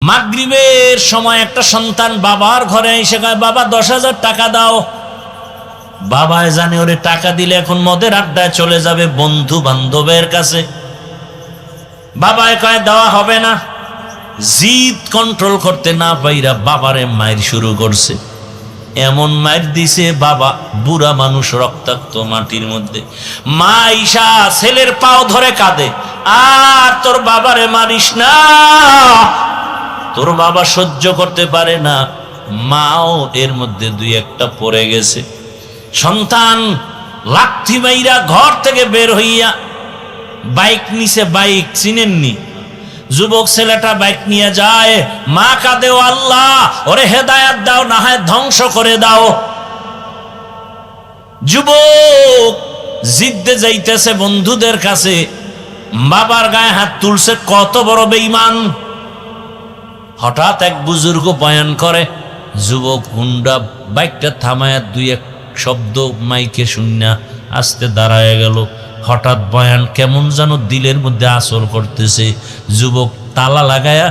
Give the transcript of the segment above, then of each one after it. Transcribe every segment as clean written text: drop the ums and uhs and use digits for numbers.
মাগরিবের সময় একটা সন্তান বাবার ঘরে এসে কয়, বাবা 10,000 টাকা দাও। বাবায় জানে ওরে টাকা দিলে এখন মদের আড্ডায় চলে যাবে বন্ধু বান্ধবের কাছে। বাবায় কয় দেওয়া হবে না। জিদ কন্ট্রোল করতে না পাইরা বাবারে মায়ের শুরু করছে। এমন মায়ের দিছে বাবা বুড়া মানুষ, রক্তাক্ত মাটির মধ্যে। মা ঈশা ছেলের পাও ধরে কাঁদে, আর তোর বাবারে মারিস না, তোর বাবা সহ্য করতে পারে না। মাও এর মধ্যে দুই একটা পড়ে গেছে। সন্তান লাথি মাইরা ঘর থেকে বের হইয়া বাইক নিছে, বাইক চিনেননি, যুবক ছেলেটা বাইক নিয়ে যায়। মা কাঁদে, ও আল্লাহ ওরে হেদায়েত দাও, না হয় ধ্বংস করে দাও। যুবক জিদ্দে যাইতেছে বন্ধুদের কাছে, বাবার গায়ে হাত তুলছে, কত বড় বেঈমান। হঠাৎ এক বুজুর্গ বয়ান করে, যুবক হুন্ডা বাইকটা থামায়া দুই এক শব্দ মাইকে শুনিয়া আস্তে দাঁড়ায় গেল। হঠাৎ বয়ান কেমন যেন দিলের মধ্যে আসর করতেছে। যুবক তালা লাগায়া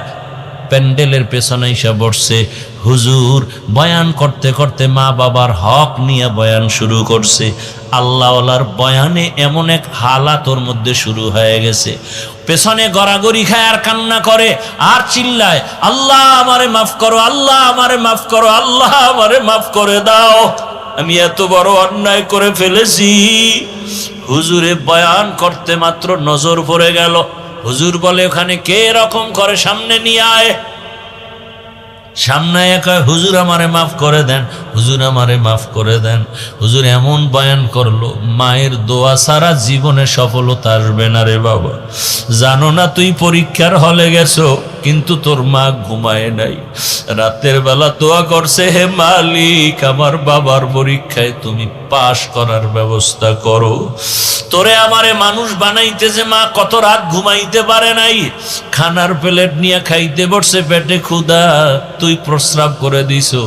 প্যান্ডেলের পেছনে এসে বসছে। হুজুর বয়ান করতে করতে মা বাবার হক নিয়ে বয়ান শুরু করছে। আল্লাহওয়ালার বয়ানে এমন এক হালাত ওর মধ্যে শুরু হয়ে গেছে। পেছনে গড়াগড়ি খায় আর কান্না করে আর চিল্লায়, আল্লাহ আমারে মাফ করো, আল্লাহ আমারে মাফ করো, আল্লাহ আমারে মাফ করে দাও, আমি এত বড় অন্যায় করে ফেলেছি। হুজুরে বয়ান করতে মাত্র নজর পড়ে গেল। হুজুর বলে, ওখানে কে রকম করে সামনে নিয়ে আয়। সামনে কয়, হুজুর আমারে মাফ করে দেন, হুজুর আমারে মাফ করে দেন। হুজুর এমন বয়ান করলো, মায়ের দোয়া ছাড়া জীবনে সফলতা আসবে না রে বাবা। জানো না তুই পরীক্ষার হলে গেছো, কিন্তু তোর মা ঘুমায় নাই, রাতের বেলা দোয়া করছে, হে মালিক আমার বাবার পরীক্ষায় তুমি পাশ করার ব্যবস্থা করো। তোরে আমারে মানুষ বানাইতেছে, মা কত রাত ঘুমাইতে পারে নাই, খানার প্লেট নিয়ে খাইতে বসছে, পেটে ক্ষুধা, তুই প্রস্রাব করে দিছো।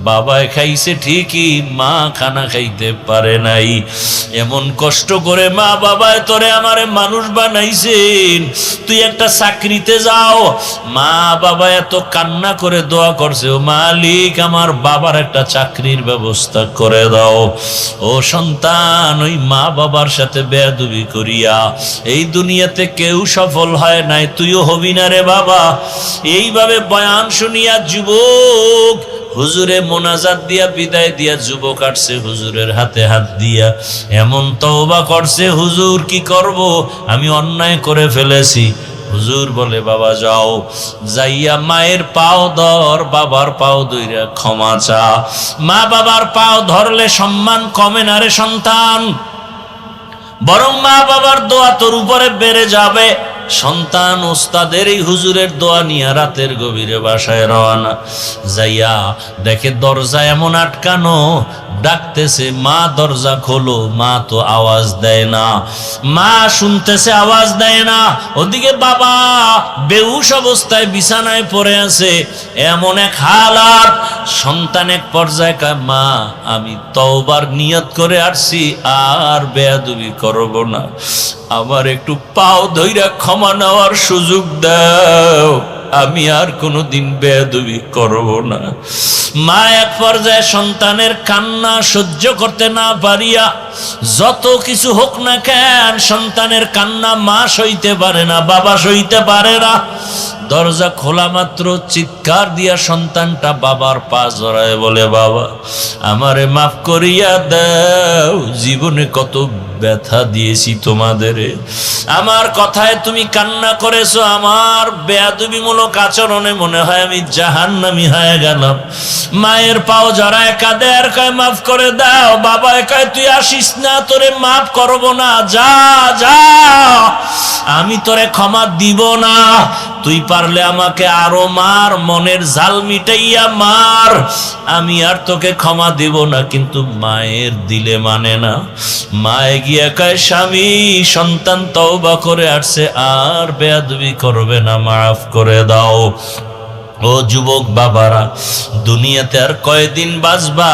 বাবায় খাইছে ঠিকই, মা খানা খাইতে পারে নাই। এমন কষ্ট করে মা বাবায় তোরে আমারে মানুষ বানাইছেন, তুই একটা চাকরিতে যাও। মা বাবা এত কান্না করে দোয়া করছে, ও মালিক আমার বাবার একটা চাকরির ব্যবস্থা করে দাও। ও সন্তান, ওই মা বাবার সাথে বেয়াদবি করিয়া এই দুনিয়াতে কেউ সফল হয় নাই, তুইও হবি না রে বাবা। এইভাবে বয়ান শুনিয়া যুবক হুজুরে মোনাজাত দিয়া বিদায় দিয়া যুবক আসছে হুজুরের হাতে হাত দিয়া, এমন তওবা করছে, হুজুর কি করব, আমি অন্যায় করে ফেলেছি। হুজুর বলে, বাবা যাও, যাইয়া মায়ের পাও ধর, বাবার পাও ধইরা ক্ষমা চা। মা বাবার পাও ধরলে সম্মান কমে না রে সন্তান, বরং মা বাবার দোয়া তোর উপরে বেড়ে যাবে। সন্তান ওস্তাদের এই হুজুরের দোয়া নিয়ে রাতের গভীরে বাসায় রওনা। যাইয়া দেখে দরজা এমন আটকানো, ডাকতেছে, মা দরজা খোলো, মা তো আওয়াজ দেয় না। মা শুনতেছে, আওয়াজ দেয় না। ওদিকে বাবা বেহুশ অবস্থায় বিছানায় পড়ে আছে। এমন এক হালাত, সন্তান এক পর্যায়ে কয়, মা আমি তওবার নিয়ত করে আসছি, আর বেয়াদবি করব না, আমার একটু পাও ধইরা ক্ষমা নেওয়ার সুযোগ দাও, আমি আর কোনোদিন বেয়াদবি করব না। মা এক পর্যায়ে সন্তানের কান্না সহ্য করতে না পারিয়া, যত কিছু হোক না কেন সন্তানের কান্না মা সইতে পারে না, বাবা সইতে পারে না। দরজা খোলা মাত্র চিৎকার দিয়া সন্তানটা বাবার পা জড়ায় বলে, বাবা আমারে মাফ করিয়া দাও, জীবনে কত ব্যথা দিয়েছি তোমাদের, আমার কথায় তুমি কান্না করেছো, আমার বেয়াদবিমূলক আচরণে মনে হয় আমি জাহান্নামী হয়ে গেলাম। মায়ের পাও জড়ায় কাঁদে আর কয়, মাফ করে দাও। বাবা কয়, তুই আসিস না, তোরে মাফ করব না, যা যা, আমি তোরে ক্ষমা দিব না, তুই পারলে আমাকে আরো মার, মনের জাল মিটাইয়া মার, আমি আর তোকে ক্ষমা দিব না। কিন্তু মায়ের দিলে মানে না। মায়ে গিয়া কয়, স্বামী সন্তান তওবা করে আসছে, আর বেয়াদবি করবে না, মাফ করে দাও। ও যুবক বাবারা, দুনিয়াতে আর কয়দিন বাঁচবা?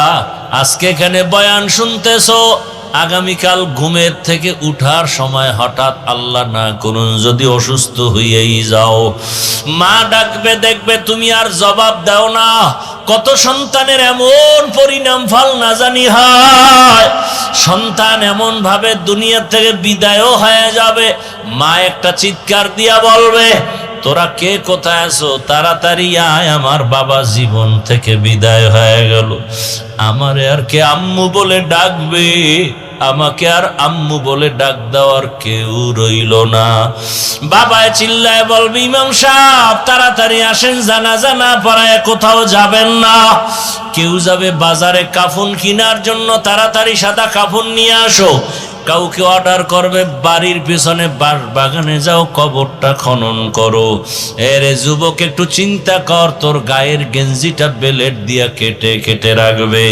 আজকে এখানে বয়ান শুনতেছো, আগামীকাল ঘুমের থেকে উঠার সময় হঠাৎ আল্লাহ না করুন যদি অসুস্থ হয়েই যাও, মা ডাকবে, দেখবে তুমি আর জবাব দাও না। কত সন্তানের এমন পরিণাম ফল না জানি হয়, সন্তান এমন ভাবে দুনিয়া থেকে বিদায়ও হয়ে যাবে, মা একটা চিৎকার দিয়া বলবে, তোরা কে কোথায় আছো, তাড়াতাড়ি আয়, আমার বাবা জীবন থেকে বিদায় হয়ে গেল। আমারে আর কে আম্মু বলে ডাকবে, আমাকে আর আম্মু বলে ডাক দেওয়ার কেউ রইল না। বাবায় চিল্লায় বলবে, ইমাম সাহেব তাড়াতাড়ি আসেন, জানাজা না পড়ায় কোথাও যাবেন না। কেউ যাবে বাজারে কাফন কেনার জন্য, তাড়াতাড়ি সাদা কাফন নিয়ে আসো। কাউকে অর্ডার করবে বাড়ির পিছনে বাগানে যাও, কবরটা খনন করো। এরে যুবক একটু চিন্তা কর, তোর গায়ের গেঞ্জিটা বেলেট দিয়া কেটে কেটে রাখবে।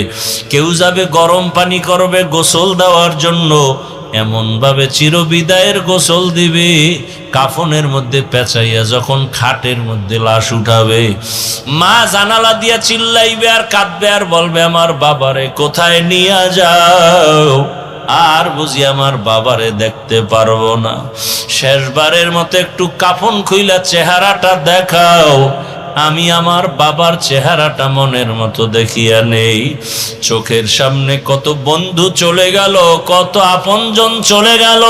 কেউ যাবে গরম পানি করবে গোসল দেওয়ার জন্য, এমন ভাবে চিরবিদায়ের গোসল দিবে, কাফনের মধ্যে পেঁচাইয়া যখন খাটের মধ্যে লাশ উঠাবে, মা জানালা দিয়া চিল্লাইবে আর কাঁদবে আর বলবে, আমার বাবারে কোথায় নিয়ে যাও, আর বুঝি আমার বাবারে দেখতে পারবো না। শেষবারের মতো একটু কাফন খুইলা চেহারাটা দেখাও, আমি আমার বাবার চেহারাটা মনের মতো দেখিয়া নেই। চোখের সামনে কত বন্ধু চলে গেল, কত আপনজন চলে গেল।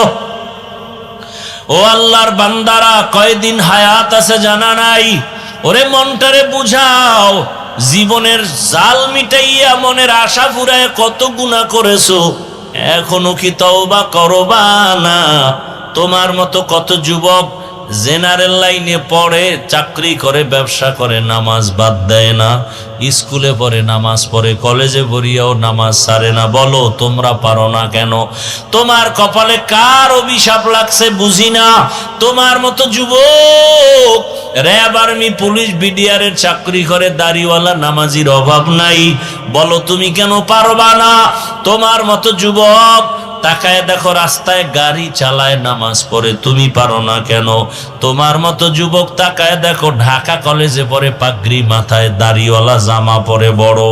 ও আল্লাহর বান্দারা, কয়দিন হায়াত আছে জানা নাই। ওরে মনটারে বুঝাও, জীবনের জাল মিটাইয়া মনের আশা ফুরায় কত গুনাহ করেছো, এখনো কি তওবা করবা না? তোমার মতো কত যুবক জেনারেল লাইনে পড়ে, চাকরি করে, ব্যবসা করে, নামাজ বাদ দেয় না, স্কুলে পড়ে নামাজ পড়ে, কলেজে পড়িয়াও নামাজ ছাড়ে না। বলো তোমরা পারো না কেন? তোমার কপালে কার অভিশাপ লাগছে বুঝি না। তোমার মতো যুবক র্যাব, আর্মি, পুলিশ, বিডিআরের চাকরি করে, দাড়িওয়ালা, নামাজির অভাব নাই। বলো তুমি কেন পারবা না? তোমার মতো যুবক তাকায় দেখো রাস্তায় গাড়ি চালায়, নামাজ পড়ে, তুমি পারো না কেন? তোমার মতো যুবক তাকায় দেখো ঢাকা কলেজে পড়ে, পাগড়ি মাথায়, দাড়িওয়ালা জামা পরে বড়,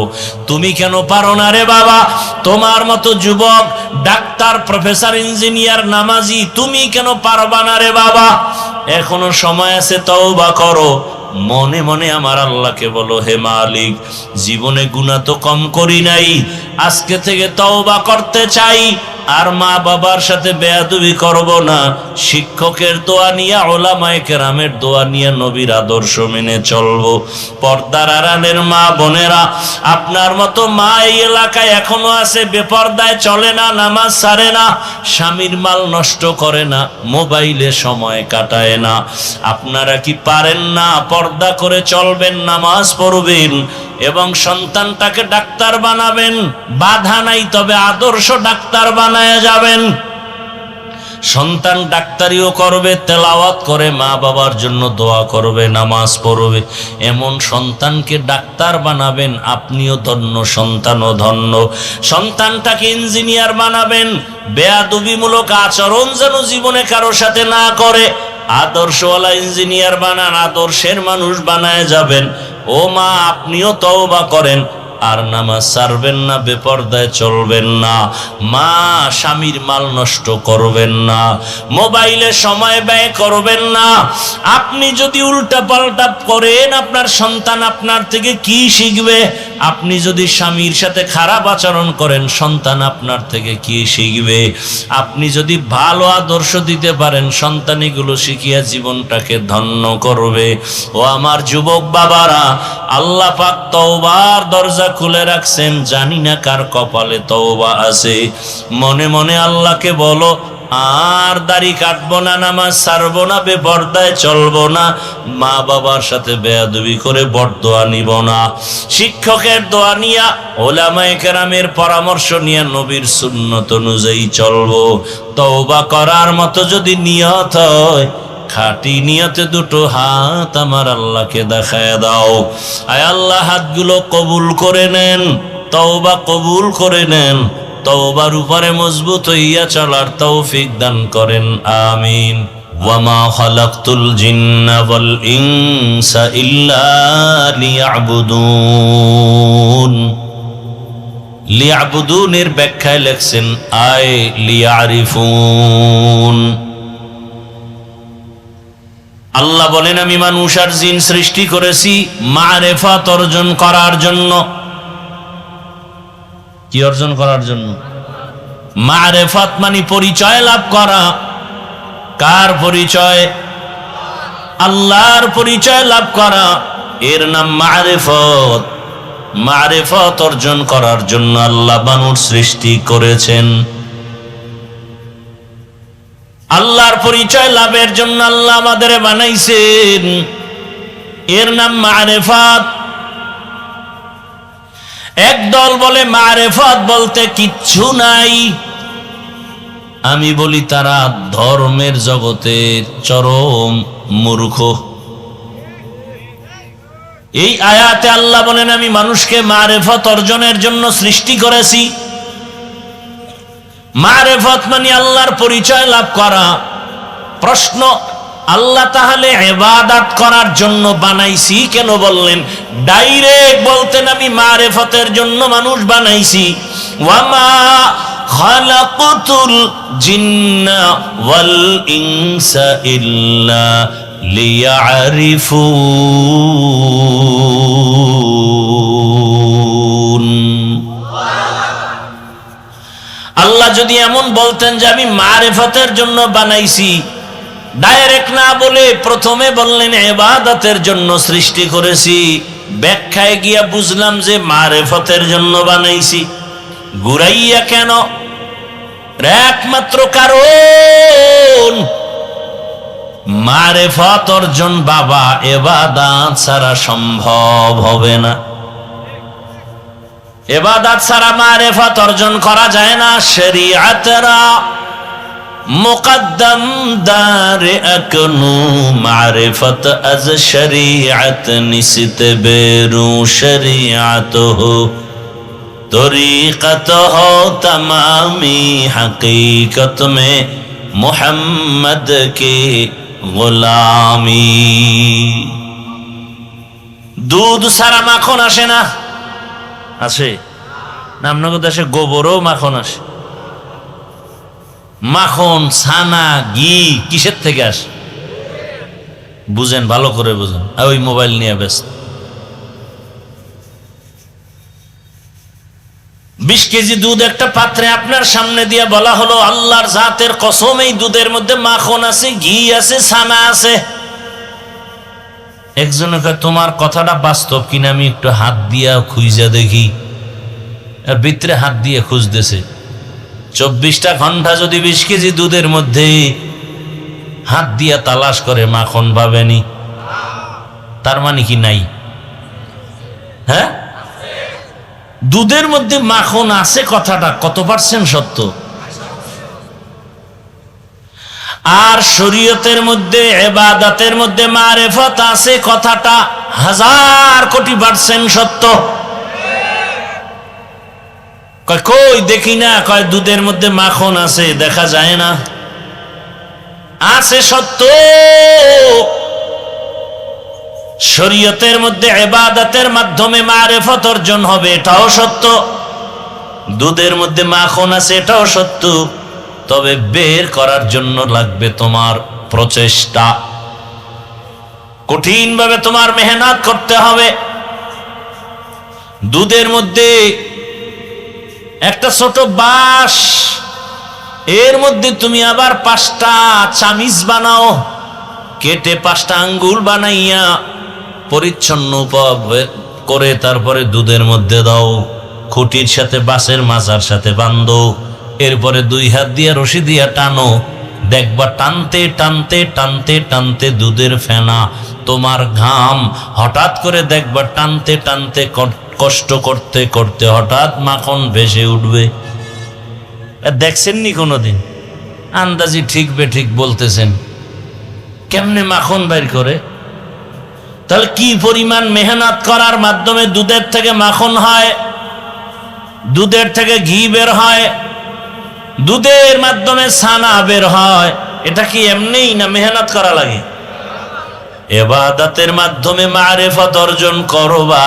তুমি কেন পারো না রে বাবা? তোমার মতো যুবক ডাক্তার, প্রফেসর, ইঞ্জিনিয়ার, নামাজি, তুমি কেন পারবা না রে বাবা? এখনো সময় আছে, তওবা করো। মনে মনে আমার আল্লাহকে বলো, হে মালিক, জীবনে গুনাহ তো কম করি নাই, আজকে থেকে তওবা করতে চাই, আর মা বাবার সাথে বেয়াদবি করব না। শিক্ষকের দোয়া নিয়ে, উলামায়ে কেরামের দোয়া নিয়ে, নবীর আদর্শ মেনে চলবো। পর্দার আড়ালের মা বোনেরা, আপনার মতো মা এই এলাকায় এখনো আছে, বেপর্দায় চলে না, নামাজ ছাড়ে না, স্বামীর মাল নষ্ট করে না, মোবাইলে সময় কাটায় না। আপনারা কি পারেন না? পর্দা করে চলবেন, নামাজ পড়বেন এবং সন্তানটাকে ডাক্তার বানাবেন। বাধা নাই, তবে আদর্শ ডাক্তার বানায় যাবেন। সন্তান ডাক্তারিও করবে, তেলাওয়াত করে, মা বাবার জন্য দোয়া করবে, নামাজ পড়বে, এমন সন্তানকে ডাক্তার বানাবেন। আপনিও ধন্য, সন্তানও ধন্য। সন্তানটাকে ইঞ্জিনিয়ার বানাবেন, বেয়াদবিমূলক আচরণ যেন জীবনে কারোর সাথে না করে। আদর্শওয়ালা ইঞ্জিনিয়ার বানান, আদর্শের মানুষ বানায় যাবেন। ও মা, আপনিও তওবা করেন, আর নামাজ ছাড়বেন না, বেপরদায় চলবেন না। মা, স্বামীর মাল নষ্ট করবেন না, মোবাইলে সময় ব্যয় করবেন না। আপনি যদি উল্টা পাল্টা করেন, আপনার সন্তান আপনার থেকে কি শিখবে? আপনি যদি স্বামীর সাথে খারাপ আচরণ করেন, সন্তান আপনার থেকে কি শিখবে? আপনি যদি ভালো আদর্শ দিতে পারেন, সন্তান এগুলো শিখিয়া জীবনটাকে ধন্য করবে। ও আমার যুবক বাবারা, আল্লাহ পাক তওবার দরজা খুলে রাখছেন, জানি না কার কপালে তওবা আছে। মনে মনে আল্লাহকে বলো, আর দাড়ি কাটবো না, নামাজ ছাড়বো না, বেপরদায় চলবো না, মা বাবার সাথে বেয়াদবি করে বরদোয়া নিব না, শিক্ষকের দোয়া নিয়া, উলামায়ে কেরামের পরামর্শ নিয়ে, নবীর সুন্নত অনুযায়ী চলবো। তওবা করার মতো যদি নিয়ত হয়, খাঁটি নিয়তে দুটো হাত আমার আল্লাহকে দেখায় দাও। আয় আল্লাহ, হাতগুলো কবুল করে নেন, তওবা কবুল করে নেন, তওবার উপরে মজবুত হইয়া চলার তৌফিক দান করেন, আমিন। ওয়ামা খালাকতুল জিন্না ওয়াল ইনসা ইল্লা লিয়াবুদুন। লিয়াবুদুনের ব্যাখ্যায় লেখছেন আয় লিয়ারিফুন। আল্লাহ বলেন আমি মানুষ আর জিন সৃষ্টি করেছি মারেফাত অর্জন করার জন্য। কি অর্জন করার জন্য? মারেফাত মানে পরিচয় লাভ করা। কার পরিচয়? আল্লাহর পরিচয় লাভ করা, এর নাম মারেফত। মারেফত অর্জন করার জন্য আল্লাহ মানুষ সৃষ্টি করেছেন। আল্লাহর পরিচয় লাভের জন্য আল্লাহ আমাদের বানাইছেন, এর নাম মারেফাত। একদল বলে মারেফাত বলতে কিচ্ছু নাই। আমি বলি তারা ধর্মের জগতের চরম মূর্খ। এই আয়াতে আল্লাহ বলেন আমি মানুষকে মারেফত অর্জনের জন্য সৃষ্টি করেছি। মারেফত মানে আল্লাহর পরিচয় লাভ করা। প্রশ্ন, আল্লাহ তাহলে ইবাদত করার জন্য বানাইছি কেন বললেন? ডাইরেক্ট বলতেন আমি মারেফতের জন্য মানুষ বানাইছি। ওয়ামা খালাকতুল জিন্না ওয়াল ইনসা ইল্লা লিয়ারিফুন। আল্লাহ যদি এমন বলতেন যে আমি মারেফতের জন্য বানাইছি, ডাইরেক্ট না বলে প্রথমে বললেন ইবাদতের জন্য সৃষ্টি করেছি, ব্যাখ্যায় গিয়া বুঝলাম যে মারেফতের জন্য বানাইছি। ঘুরাইয়া কেন? একমাত্র কারণ মারেফত অর্জন বাবা ইবাদত ছাড়া সম্ভব হবে না। ইবাদত ছাড়া মারেফত অর্জন করা যায় না। শরীয়তরা মুকদ্দম দারে আকনু মারিফত আজ শরীয়ত নিসিত বেরু শরীয়ত হো তরিকত হো তমামি হकीकत में मोहम्मद के গোলামি। দুধ ছাড়া মাখন আসে না? আসে না? আপনাদের দেশে গোবরও মাখন আসে। মাখন, ছানা, ঘি কিসের থেকে আসে? বুঝেন, ভালো করে বুঝেন। ওই মোবাইল নিয়ে ব্যস্ত। 20 কেজি দুধ একটা পাত্রে আপনার সামনে দিয়ে বলা হলো আল্লাহর জাতের কসম এই দুধের মধ্যে মাখন আছে, ঘি আছে, ছানা আছে। একজনে কয় তোমার কথাটা বাস্তব কিনা আমি একটু হাত দিয়া খুঁজা দেখি। আর ভিতরে হাত দিয়ে খুঁজতেছে। 24টা ঘন্টা যদি 20 কেজি দুধের মধ্যে হাত দিয়া তালাশ করে মাখন পাবেনি, তার মানে কি নাই? হ্যাঁ, দুধের মধ্যে মাখন আছে কথাটা কত পার্সেন্ট সত্য? আর শরীয়তের মধ্যে ইবাদতের মধ্যে মারেফত আছে কথাটা 1000 কোটি পার্সেন্ট সত্য। কই দেখি না? কয় দুধের মধ্যে মাখন আছে, দেখা যায় না। আছে সত্য। শরীয়তের মধ্যে ইবাদতের মাধ্যমে মারেফত অর্জন হবে, এটাও সত্য। দুধের মধ্যে মাখন আছে, এটাও সত্য। তবে বের করার জন্য লাগবে তোমার প্রচেষ্টা, কঠিনভাবে তোমার মেহনত করতে হবে। দুধের মধ্যে একটা ছোট বাঁশ, এর মধ্যে তুমি আবার 5টা চামিচ বানাও, কেটে 5টা আঙ্গুল বানাইয়া পরিচ্ছন্ন করে তারপরে দুধের মধ্যে দাও, খুঁটির সাথে বাঁশের মাচার সাথে বাঁধো, এরপরে 2 হাত দিয়ে রশি দিয়া টানো। দেখবা টানতে টানতে টানতে টানতে দুধের ফেনা, তোমার ঘাম, হঠাৎ করে দেখবা টানতে টানতে কষ্ট করতে করতে হঠাৎ মাখন ভেসে উঠবে। দেখছেননি কোনোদিন? আন্দাজি ঠিক বেঠিক বলতেছেন। কেমনে মাখন বের করে? তাহলে কি পরিমাণ মেহনত করার মাধ্যমে দুধের থেকে মাখন হয়, দুধের থেকে ঘি বের হয়, দুধের মাধ্যমে ছানা বের হয়। এটা কি এমনিই না মেহনত করা লাগে? ইবাদতের মাধ্যমে মারিফত অর্জন করবা,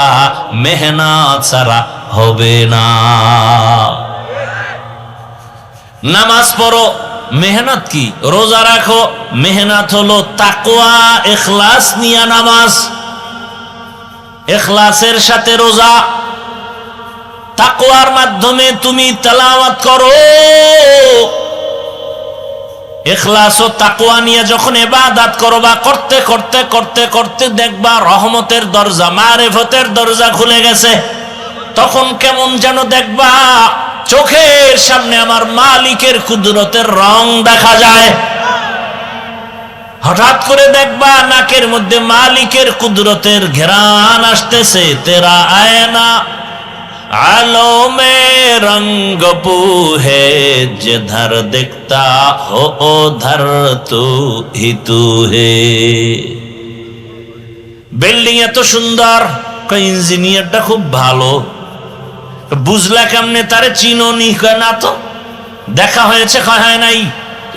মেহনত ছাড়া হবে না। নামাজ পড়ো, মেহনত কি? রোজা রাখো, মেহনত হলো তাকওয়া, ইখলাস নিয়া নামাজ, ইখলাসের সাথে রোজা। তাকওয়ার মাধ্যমে তুমি তেলাওয়াত করো, ইখলাস ও তাকওয়া নিয়ে যখন ইবাদত করবা, করতে করতে করতে করতে দেখবা রহমতের দরজা, মারিফতের দরজা খুলে গেছে। তখন কেমন যেন দেখবা চোখের সামনে আমার মালিকের কুদরতের রং দেখা যায়। হঠাৎ করে দেখবা নাকের মধ্যে মালিকের কুদরতের ঘ্রাণ আসতেছে। তেরা আয়না আলো মে রঙ্গ পুহে, যেধার দেখতা হো ওধার তু হি তু হে। বিল্ডিং এত সুন্দর, ইঞ্জিনিয়ারটা খুব ভালো, বুঝলা কেমনে? তারে চিনোনি? না তো, দেখা হয়েছে? হয় নাই।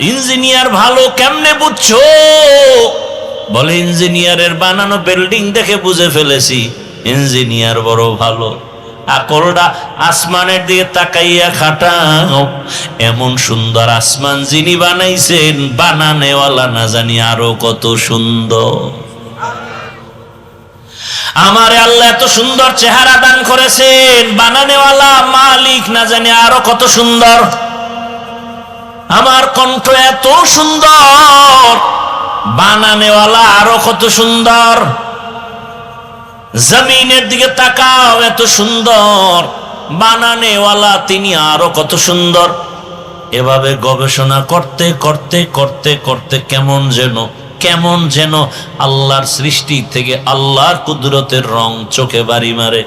ইঞ্জিনিয়ার ভালো কেমনে বুঝছো? বলে ইঞ্জিনিয়ারের বানানো বিল্ডিং দেখে বুঝে ফেলেছি ইঞ্জিনিয়ার বড় ভালো। আকলটা আসমানের দিকে তাকাইয়া খাটাও, এমন সুন্দর আসমান যিনি বানাইছেন, বানানেওয়ালা না জানি আরো কত সুন্দর। আমারে আল্লাহ এত সুন্দর চেহারা দান করেছেন, বানানেওয়ালা মালিক না জানি আরো কত সুন্দর। আমার কণ্ঠ এত সুন্দর, বানানেওয়ালা আরো কত সুন্দর। জমিনের দিকে তাকাও, এত সুন্দর, বানানেওয়ালা তিনি আরো কত সুন্দর। এভাবে গবেষণা করতে করতে করতে করতে কেমন যেন আল্লাহর সৃষ্টি থেকে আল্লাহর কুদরতের রং চোখে বাড়ি মারে,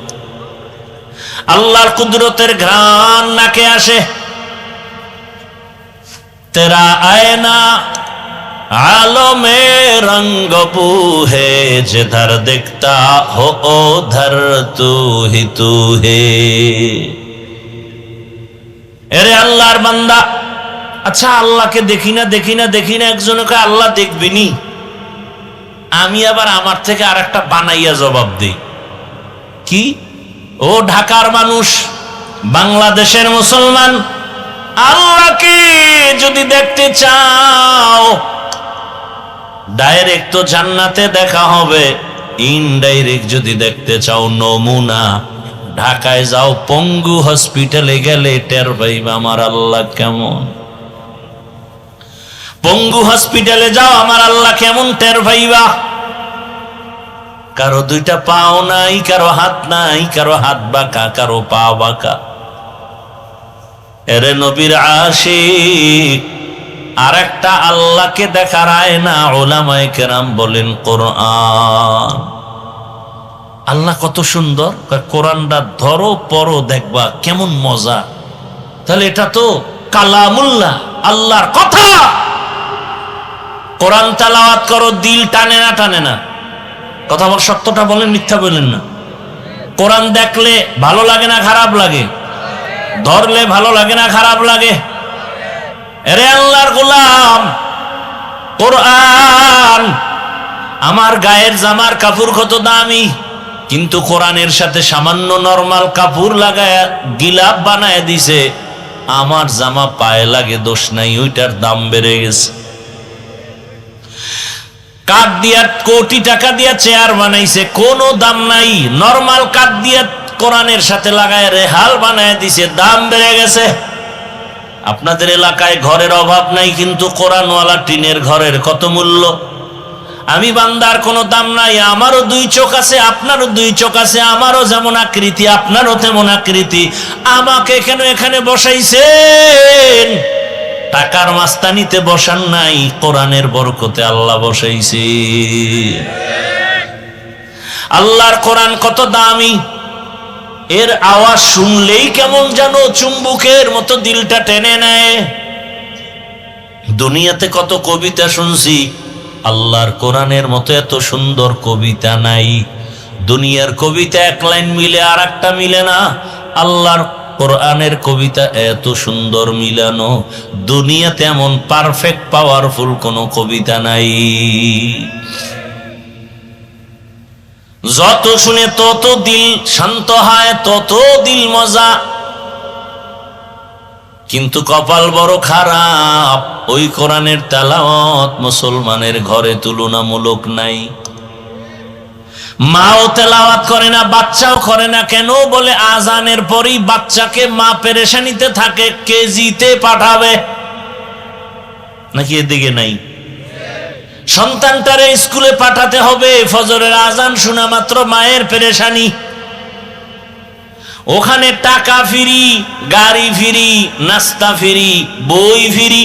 আল্লাহর কুদরতের ঘ্রাণ নাকে আসে। তেরা আয়না আলো মে রঙ্গ পুহে, যেধার দেখতা হো ওধার তু হি তু হে। এরে আল্লাহর বান্দা, আচ্ছা আল্লাহকে দেখি না, একজনকে আল্লাহ দেখবিনি। আমি আবার আমার থেকে আর একটা বানাইয়া জবাব দিই, কি? ও ঢাকার মানুষ, বাংলাদেশের মুসলমান, আল্লাহকে যদি দেখতে চাও, ডাইরেক্ট তো জান্নাতে দেখা হবে, ইনডাইরেক্ট যদি দেখতে চাও নমুনা, ঢাকায় যাও, পঙ্গু হসপিটালে গেলে টের পাইবা আমার আল্লাহ কেমন। পঙ্গু হসপিটালে যাও, আমার আল্লাহ কেমন টের পাইবা। কারো দুইটা পাও নাই, কারো হাত নাই, কারো হাত বাঁকা, কারো পা বাঁকা। এরে নবীর আশিক, আর একটা আল্লাহকে দেখার আয়না উলামায়ে কেরাম বলেন কোরআন। আল্লাহ কত সুন্দর, কোরআনটা ধরো পড়ো দেখবা কেমন মজা। তাহলে এটা তো কালামুল্লাহ, আল্লাহর কথা। কোরআন তেলাওয়াত করো, দিল টানে না? কথা বল, সত্যটা বলেন, মিথ্যা বলেন না। কোরআন দেখলে ভালো লাগে না খারাপ লাগে? ধরলে ভালো লাগে না খারাপ লাগে? এরে আল্লাহর গোলাম, কোরআন আমার গায়ের জামার কাপড় কত দামি, কিন্তু কোরআনের সাথে সামান্য নরমাল কাপড় লাগায় গিলাপ বানায় দিছে, আমার জামা পায়ে লাগে, দোষ নাই, ওইটার দাম বেড়ে গেছে। কাঠ দিয়া কোটি টাকা দিয়া চেয়ার বানাইছে, কোনো দাম নাই। নরমাল কাঠ দিয়া কোরআনের সাথে লাগায় রেহাল বানায় দিছে, দাম বেড়ে গেছে। আপনাদের এলাকায় ঘরের অভাব নাই, কিন্তু কোরআনওয়ালা টিনের ঘরের কত মূল্য। আমি বান্দার কোনো দাম নাই, আমারও দুই চোখ আছে, আপনারও দুই চোখ আছে, আমারও যেমন আকৃতি আপনারও তেমন আকৃতি। আমাকে কেন এখানে বসাইছেন? টাকার মাস্তানিতে বসান নাই, কোরআনের বরকতে আল্লাহ বসাইছে। আল্লাহর কোরআন কত দামি, এর আওয়াজ শুনলেই কেমন যেন চুম্বকের মতো দিলটা টেনে নেয়। দুনিয়াতে কত কবিতা শুনছি, আল্লাহর কোরআনের মতো এত সুন্দর কবিতা নাই। দুনিয়ার কবিতা এক লাইন মিলে আর একটা মিলে না, আল্লাহর কোরআনের কবিতা এত সুন্দর মিলানো। দুনিয়াতে এমন পারফেক্ট পাওয়ারফুল কোনো কবিতা নাই। যত শুনে তত দিল শান্ত হয়, তত দিল মজা। কিন্তু কপাল বড় খারাপ, ওই কোরআনের তেলাওয়াত মুসলমানের ঘরে তুলনামূলক নাই। মাও তেলাওয়াত করে না, বাচ্চাও করে না। কেন? বলে আজানের পরেই বাচ্চাকে মা পেরেশানিতে থাকে, কেজিতে পাঠাবে নাকি এদিকে নাই? সন্তানটারে স্কুলে পাঠাতে হবে, ফজরের আজান শোনা মাত্র মায়ের পেরেশানি। ওখানে টাকা ফ্রি, গাড়ি ফ্রি, নাস্তা ফ্রি, বই ফ্রি,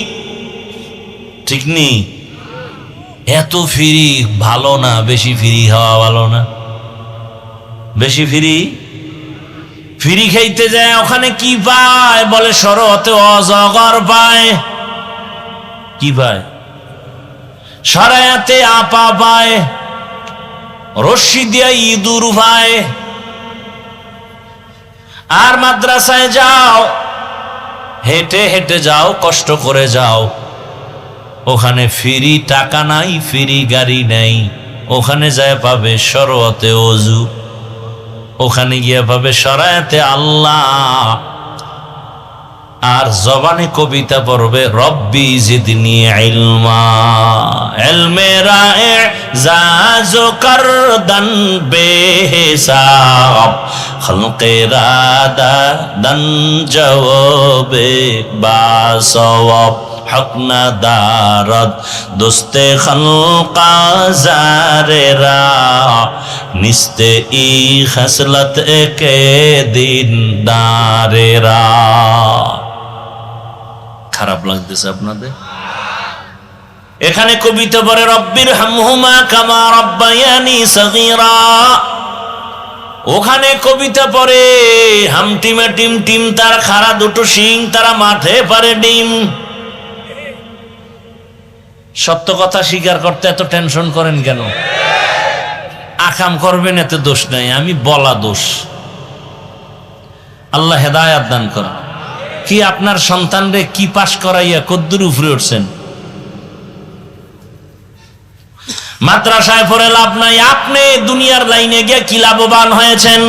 ঠিক নেই? এত ফ্রি ভালো না, বেশি ফ্রি হওয়া ভালো না? বেশি ফ্রি ফ্রি খাইতে যায়, ওখানে কি পায়? বলে শরতে অজগর পায়। কি পায়? সরায়াতে আপা পায়, রশ্মি দিয়া ইঁদুর পায়। আর মাদ্রাসায় যাও, হেঁটে হেঁটে যাও, কষ্ট করে যাও, ওখানে ফ্রি টাকা নাই, ফ্রি গাড়ি নাই। ওখানে যায় পাবে শরতে অজু, ওখানে গিয়ে পাবে সরায়াতে আল্লাহ। আর জবানে কবিতা পড়বে রব্বি জিদনি ইলমা, ইলমে রায়ে জাজো করদন বেহিসাব, খলকে রাদা দন জওবে বাসওয়াব, হক না দারদ দোস্তে খলকা জারেরা, নিস্তে ই খসলত কে দিন দারেরা। খারাপ লাগতেছে আপনাদের? এখানে কবিতা পড়ে রব্বির হামহুমা কামা রব্বায়ানি সগীরা, ওখানে কবিতা পড়ে হামটিমা টিম টিম তার খাড়া দুটো শিং, তারা মাঠে পারে ডিম। সত্য কথা স্বীকার করতে এত টেনশন করেন কেন? আকাম করবেন এতে দোষ নাই, আমি বলা দোষ। আল্লাহ হেদায়াত দান করেন। কি আপনার সন্তানরে কি পাশ করাইয়া কদ্দুর উপরে উঠছেন? মাদ্রাসায় পড়ে লাভ নাই, আপনি দুনিয়ার লাইনে গিয়ে কি লাভবান হয়েছেন?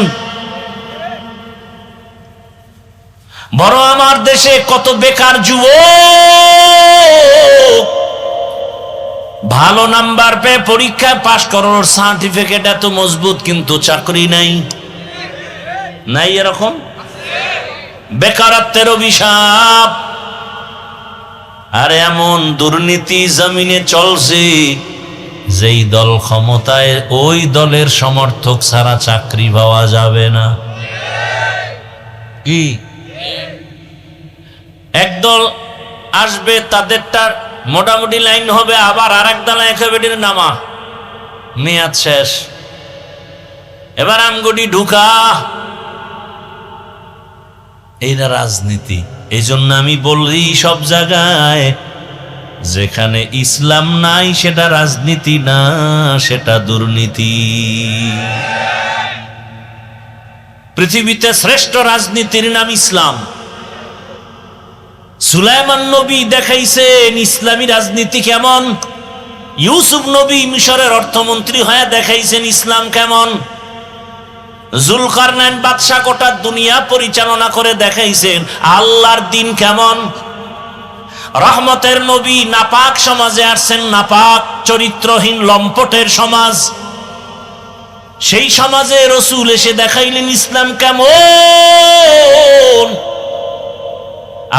বড় আমার দেশে কত বেকার যুবক ভালো নাম্বার পেয়ে পরীক্ষায় পাশ করার সার্টিফিকেট এত মজবুত, কিন্তু চাকরি নাই। নাই এরকম? বেকারত্বের অভিশাপ। আর এমন দুর্নীতি জমিনে চলছে, যেই দল ক্ষমতায় ওই দলের সমর্থক ছাড়া চাকরি পাওয়া যাবে না। কি একদল আসবে, তাদেরটা মোটামুটি লাইন হবে, আবার আর এক দল একেবারে নামা, মেয়াদ শেষ, এবার আমগুটি ঢুকা। এইটা রাজনীতি। এই জন্য আমি বলি সব জায়গায় যেখানে ইসলাম নাই সেটা রাজনীতি না, সেটা দুর্নীতি। পৃথিবীতে শ্রেষ্ঠ রাজনীতির নাম ইসলাম। সুলাইমান নবী দেখাইছেন ইসলামী রাজনীতি কেমন, ইউসুফ নবী মিশরের অর্থমন্ত্রী হয়ে দেখাইছেন ইসলাম কেমন, জুলকারনাইন বাদশা গোটা দুনিয়া পরিচালনা করে দেখাইছেন আল্লাহর দিন কেমন। রহমতের নবী নাপাক সমাজে আসছেন, নাপাক চরিত্রহীন লম্পটের সমাজ, সেই সমাজে রসুল এসে দেখাইলেন ইসলাম কেমন।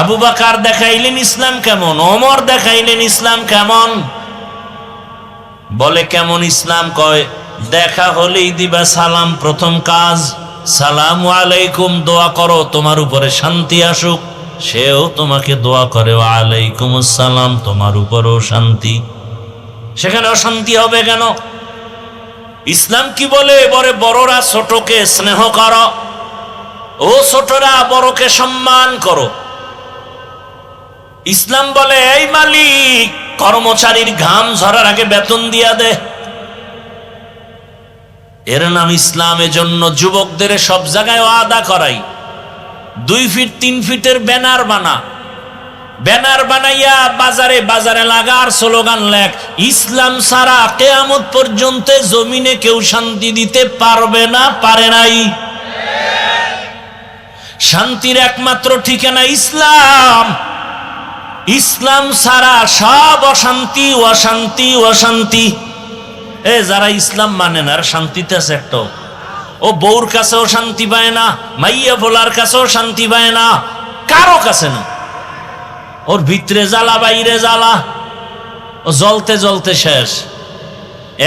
আবু বকর দেখাইলেন ইসলাম কেমন, ওমর দেখাইলেন ইসলাম কেমন। বলে কেমন ইসলাম? কয় দেখা হলেই দিবা সালাম, প্রথম কাজ সালামু আলাইকুম, দোয়া করো তোমার উপরে শান্তি আসুক। সেও তোমাকে দোয়া করে ওয়ালাইকুম আসসালাম, তোমার উপরও শান্তি। সেখানে অশান্তি হবে কেন? ইসলাম কি বলে? বলে বড়রা ছোটকে স্নেহ করো, ও ছোটরা বড়কে সম্মান করো। ইসলাম বলে এই মালিক, কর্মচারীর ঘাম ঝরার আগে বেতন দিয়া দে। এর নাম ইসলাম। এজন্য যুবকদের সব জায়গায় ওয়াদা করাই, 2 ফিট 3 ফিটের ব্যানার বানা, ব্যানার বানাইয়া বাজারে বাজারে লাগার স্লোগান লেখ, ইসলাম ছাড়া কিয়ামত পর্যন্ত জমিনে কেউ শান্তি দিতে পারবে না, পারে নাই। শান্তির একমাত্র ঠিকানা ইসলাম। ইসলাম ছাড়া সব অশান্তি, অশান্তি, অশান্তি। যারা ইসলাম মানে না, আর শান্তিতে আছে একটা। ও বউর কাছেও শান্তি পায় না, মাইয়া ভোলার কাছেও শান্তি পায় না, কারো কাছে না। ওর ভিতরে জ্বালা, বাইরে জ্বালা, ও জ্বলতে জ্বলতে শেষ।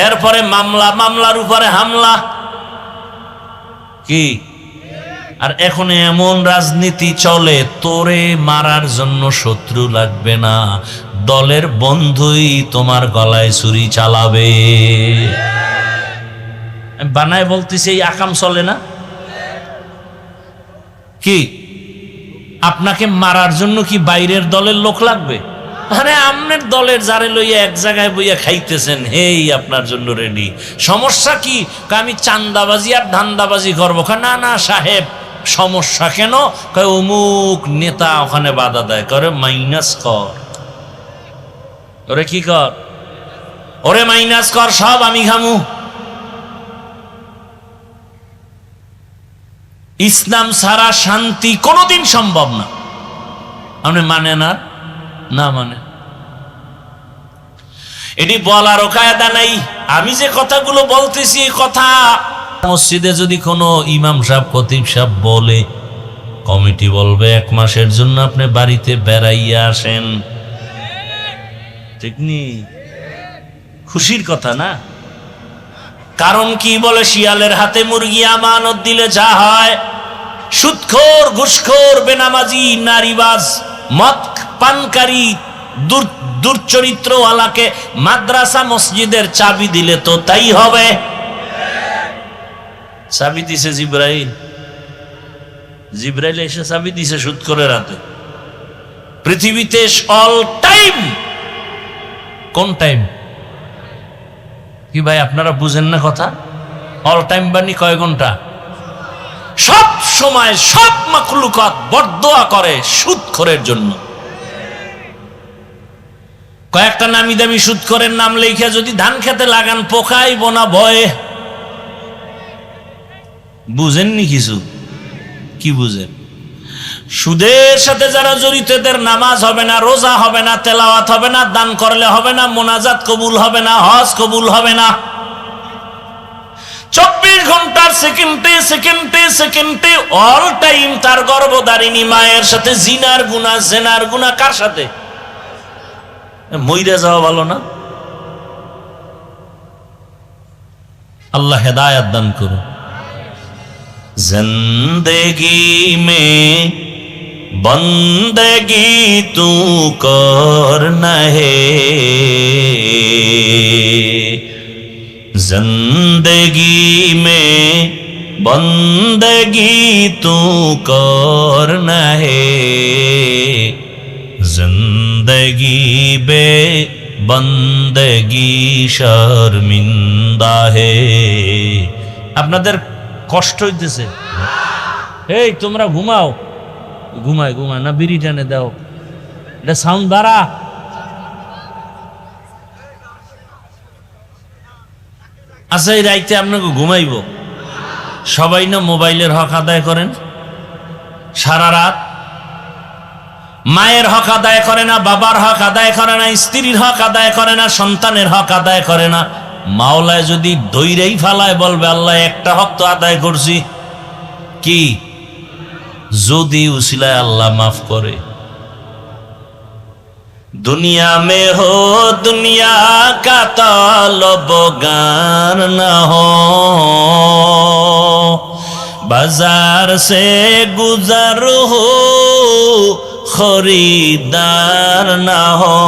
এরপরে মামলা, মামলার উপরে হামলা। কি আর এখন এমন রাজনীতি চলে, তোরে মারার জন্য শত্রু লাগবে না, দলের বন্ধুই তোমার গলায় ছুরি চালাবে। বানায় বলতেছি, এই আকাম চলে না কি? আপনাকে মারার জন্য কি বাইরের দলের লোক লাগবে? আরে আমনের দলের যারে লইয়া এক জায়গায় বইয়া খাইতেছেন, হেই আপনার জন্য রেডি। সমস্যা কি? আমি চান্দাবাজি আর ধান্দাবাজি করবো। না না সাহেব, সমস্যা কেন? কয় অমুক নেতা ওখানে বাধা দেয়, করে মাইনাস কর। ওরে কি কর? ওরে মাইনাস কর, সব আমি খামু। ইসলাম ছাড়া শান্তি কোনোদিন সম্ভব না। আপনি মানে না? না মানে, এটি বলারও কায়দা নাই। আমি যে কথাগুলো বলতেছি, এই কথা মসজিদে যদি কোনো ইমাম সাহেব, খতিব সাহেব বলে, কমিটি বলবে 1 মাসের জন্য আপনি বাড়িতে বেড়াইয়া আসেন। ঠিক নি? খুশির কথা না? কারণ কি বলে, শিয়ালের হাতে মুরগি আমানত দিলে যা হয়। সুদখোর, ঘুষখোর, বেনামাজি, নারীবাজ, মদ পানকারী, দুর্চরিত্রওয়ালাকে মাদ্রাসা মসজিদের চাবি দিলে তো তাই হবে। চাবি দিছে জিব্রাইল। জিব্রাইল এসে চাবি দিছে সুদখোরের হাতে। পৃথিবীতে অল টাইম, কোন টাইম কি ভাই আপনারা বুঝেন না কথা? অল টাইম বানি কয় ঘন্টা? সব সময় সব মাখলুকাত বরদোয়া করে সুদখোরের জন্য। কয়েকটা নামি দামি সুদখোরের নাম লেখা যদি ধান খেতে লাগান, পোকাই বোনা ভয়ে। বুঝেননি কিছু? কি বুঝেন? সুদের সাথে যারা জড়িত, এদের নামাজ হবে না, রোজা হবে না, তেলাওয়াত হবে না, দান করলে হবে না, মোনাজাত কবুল হবে না, হজ কবুল হবে না। 24 ঘন্টার সেকেন্ডে সেকেন্ডে সেকেন্ডে অল টাইম তার গর্ভধারিণী মায়ের সাথে জিনার গুনাহ, জেনার গুনাহ। কার সাথে? মইরা যাওয়া ভালো না? আল্লাহ হেদায়েত দান করুন। জিন্দেগি মে बंदगी तू करना है, जिंदगी में बंदगी तू करना है, जिंदगी बे बंदगी शर्मिंदा है। আপনাদের কষ্ট হইতেছে? এই তোমরা ঘুমাও। ঘুমায় ঘুমায় না, বিড়ি টানে দাও, এটা সাউন্ড বাড়া। আচ্ছা, এই রাইতে আপনাকে ঘুমাইব? সবাই না মোবাইলের হক আদায় করেন সারা রাত। মায়ের হক আদায় করে না, বাবার হক আদায় করে না, স্ত্রীর হক আদায় করে না, সন্তানের হক আদায় করে না। মাওলায় যদি দইরেই ফালায়, বলবে আল্লাহ একটা হক তো আদায় করছি। কি? যদি উসিলায় আল্লাহ মাফ করে। दुनिया में हो दुनिया का ताल्लुगार न हो, बाजार से गुजर हो खरीदार न हो,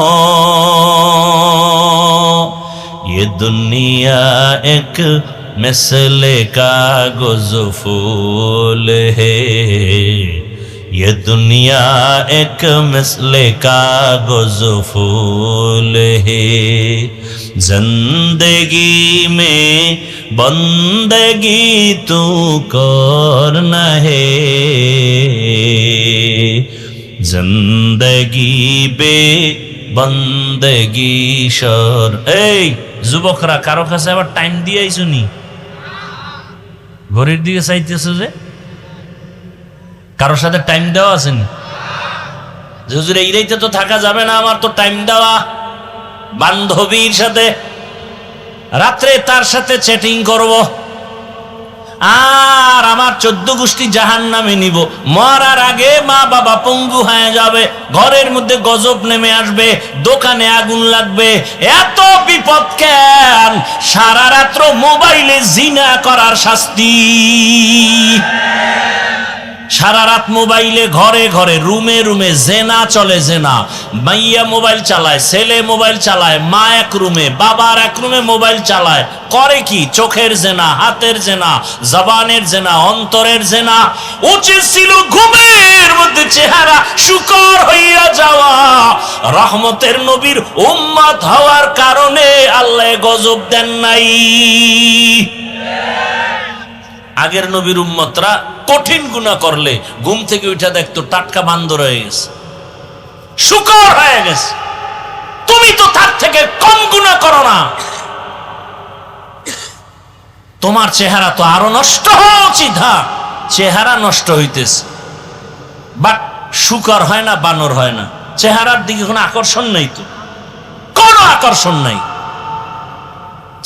ये दुनिया एक मिसले कागज़ फूल है, ये दुनिया एक मिसले कागज़ फूल है, जिंदगी में बंदगी तू करना है, জিন্দগি বে বন্দগি সর। এই যুবকরা, কারো কাছে আবার টাইম দিয়ে আইছো নি? ঘড়ির দিকে চাইতেছো যে? কারোর সাথে টাইম দেওয়া আছে নি? হুজুর এইটাইতে তো থাকা যাবে না, আমার তো টাইম দেওয়া। বান্ধবীর সাথে রাত্রে তার সাথে চ্যাটিং করব, আর আমার 14 গোষ্ঠী জাহান্নামে নিব। মরার আগে মা বাবা পঙ্গু হয়ে যাবে, ঘরের মধ্যে গজব নেমে আসবে, দোকানে আগুন লাগবে। এত বিপদ কেন? সারা রাত্র মোবাইলে জিনা করার শাস্তি। সারা রাত মোবাইলে, ঘরে ঘরে, রুমে রুমে জেনা চলে। জেনা, মাইয়া মোবাইল চালায়, ছেলে মোবাইল চালায়, মা এক রুমে, বাবার এক রুমে মোবাইল চালায়। করে কি? চোখের জেনা, হাতের জেনা, জবানের জেনা, অন্তরের জেনা। উচিত ছিল ঘুমের মধ্যে চেহারা শুকর হইয়া যাওয়া। রহমতের নবীর উম্মত হওয়ার কারণে আল্লাহ গজব দেন নাই। আগের নবীর উম্মতরা কঠিন গুনাহ করলে ঘুম থেকে উঠে দেখতো টাটকা বান্দর হয়ে গেছে, শুকর হয়ে গেছে। তুমি তো তার থেকে কম গুনাহ করো না, তোমার চেহারা তো আরো নষ্ট হওয়া উচিত। হ্যাঁ, চেহারা নষ্ট হইতেছে, বাট শুকর হয় না, বানর হয় না। চেহারার দিকে কোনো আকর্ষণ নাই, তো কোনো আকর্ষণ নাই।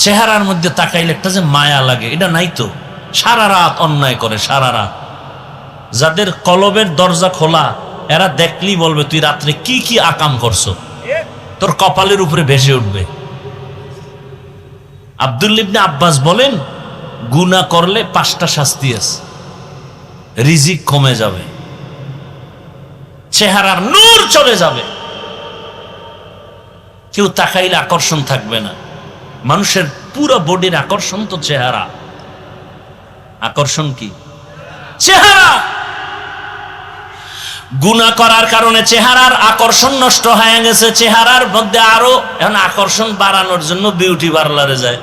চেহারার মধ্যে তাকাইলে একটা যে মায়া লাগে, এটা নাই তো। সারা রাত অন্যায় করে, সারা রাত। যাদের কলবের দরজা খোলা, এরা দেখলেই বলবে তুই রাত্রে কি কি আকাম করছো, তোর কপালের উপরে ভেসে উঠবে। আব্দুল্লাহ ইবনে আব্বাস বলেন, গুনাহ করলে 5টা শাস্তি আছে। রিজিক কমে যাবে, চেহারার নূর চলে যাবে, কেউ তাকাইলে আকর্ষণ থাকবে না। মানুষের পুরো বডির আকর্ষণ তো চেহারা। আকর্ষণ কি? চেহারা। গুনাহ করার কারণে চেহারার আকর্ষণ নষ্ট হয়ে গেছে। চেহারার মধ্যে আরো এখন আকর্ষণ বাড়ানোর জন্য বিউটি পার্লারে যায়,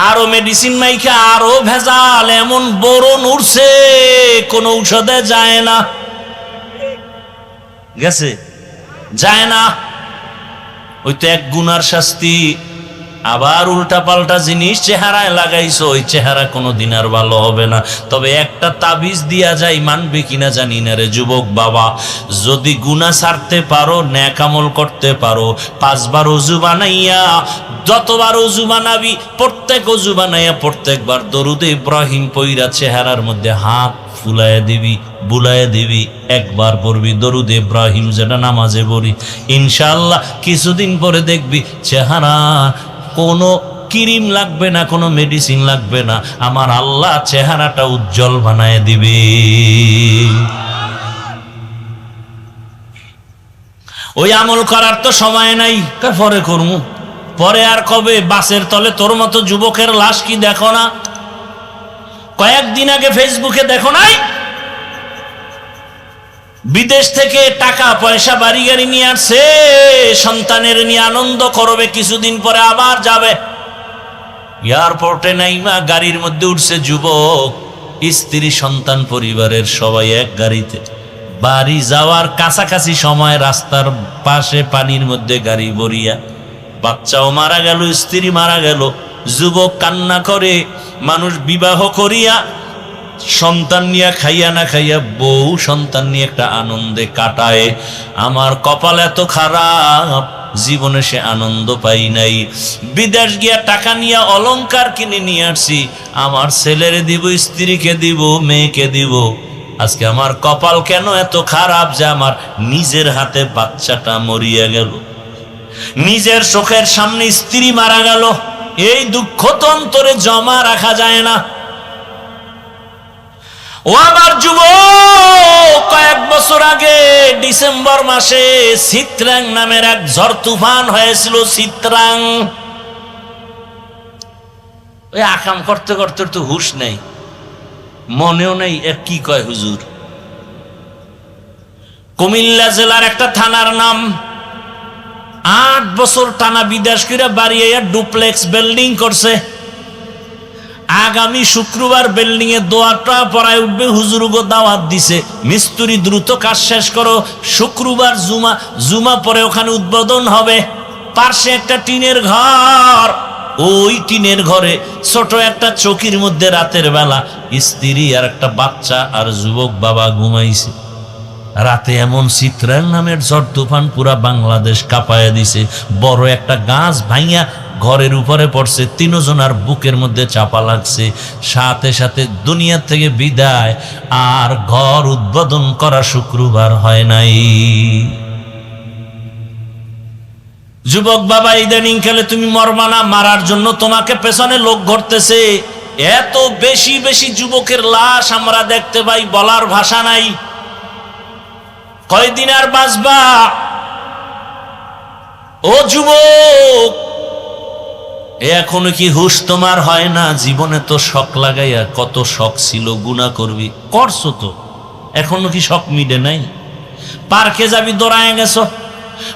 আরো মেডিসিন মাইখা, আরো ভেজাল। এমন বরণ উঠছে, কোন ঔষধে যায় না। গেছে? যায় না। ওই তো এক গুনার শাস্তি। আবার উল্টা পাল্টা জিনিস চেহারায় লাগাইছো, ওই চেহারা কোনোদিন আর ভালো হবে না। তবে একটা তাবিজ দিয়া যায়, মানবে কিনা জানি না রে যুবক বাবা। যদি গুনাহ ছাড়তে পারো, নেক আমল করতে পারো, 5 বার ওযু বানাইয়া, যতবার ওযু বানাবি, প্রত্যেক ওযু বানাইয়া প্রত্যেকবার দরুদ ইব্রাহিম পইরা চেহারার মধ্যে হাত ফুলাইয়া দিবি, বুলাইয়া দিবি। একবার পড়বি দরুদ ইব্রাহিম, যেটা নামাজে পড়ি। ইনশাআল্লাহ কিছুদিন পরে দেখবি চেহারা কোনো ক্রিম লাগবে না, কোনো মেডিসিন লাগবে না, আমার আল্লাহ চেহারাটা উজ্জ্বল বানায় দিবে। ওই আমল করার তো সময় নাই, পরে করমু। পরে আর কবে? বাসের তলে তোর মতো যুবকের লাশ কি দেখো না? কয়েকদিন আগে ফেসবুকে দেখো নাই, বিদেশ থেকে টাকা পয়সা বাড়ি গাড়ি নিয়ে আসছে, সন্তানের নিয়ে আনন্দ করবে, কিছুদিন পরে আবার যাবে। এয়ারপোর্টে নাইমা গাড়ির মধ্যে উঠছে যুবক, স্ত্রী, সন্তান, পরিবারের সবাই এক গাড়িতে। বাড়ি যাওয়ার কাছাকাছি সময় রাস্তার পাশে পানির মধ্যে গাড়ি ভরিয়া, বাচ্চাও মারা গেল, স্ত্রী মারা গেল। যুবক কান্না করে, মানুষ বিবাহ করিয়া সন্তান নিয়ে খাইয়া না খাইয়া, বউ সন্তান নিয়ে একটা আনন্দে কাটায়। আমার কপাল এত খারাপ, জীবনে সে আনন্দ পাই নাই। বিদেশ গিয়া টাকা নিয়ে অলংকার কিনে নিয়ে আসছি, আমার ছেলেরে দিব, স্ত্রীকে দিব, মেয়েকে দিব। আজকে আমার কপাল কেন এত খারাপ যে আমার নিজের হাতে বাচ্চাটা মরিয়া গেল, নিজের চোখের সামনে স্ত্রী মারা গেল। এই দুঃখ তো অন্তরে জমা রাখা যায় না। ও আমার যুবক, কয়েক বছর আগে ডিসেম্বর মাসে চিত্রাং নামের এক ঝড় তুফান হয়েছিল। চিত্রাং, ওই আকাম করতে করতে তো হুশ নেই, মনেও নেই কি কয় হুজুর। কুমিল্লা জেলার একটা থানার নাম। 8 বছর টানা বিদেশ করে বাড়ি ডুপ্লেক্স বিল্ডিং করছে। আগামী শুক্রবার বিল্ডিং এ দোয়াটা পড়ায় উঠবে, হুজুরগো দাওয়াত দিছে, মিস্ত্রি দ্রুত কাজ শেষ করো, শুক্রবার জুমা পরে ওখানে উদ্বোধন হবে। পাশে একটা টিনের ঘর, ওই টিনের ঘরে ছোট একটা চৌকির মধ্যে রাতের বেলা স্ত্রী আর একটা বাচ্চা আর যুবক বাবা ঘুমাইছে। রাতে এমন চিত্রায়ণ নামের ঝড় তুফান পুরা বাংলাদেশ কাঁপায়া দিছে। বড় একটা গাছ ভাইয়া ঘরের উপরে পড়ছে, তিনজনার বুকের মধ্যে চাপা লাগছে। সাথে সাথে দুনিয়া থেকে বিদায়, আর ঘর উদ্বোধন করা শুক্রবার হয় নাই। যুবক বাবা, ইদানিং কালে তুমি মরবা না, মারার জন্য তোমাকে পেছনে লোক ঘুরতেছে। এত বেশি বেশি যুবকের লাশ আমরা দেখতে পাই, বলার ভাষা নাই। কয়দিন আর বাঁচবা? ও যুবক, এখনো কি হুশ তোমার হয় না? জীবনে তো শখ লাগাইয়া কত শখ ছিল, গুনাহ করবি, করছো তো, এখনো কি শখ মিটে নাই? পার্কে যাবি, দৌড়ায় গেছো।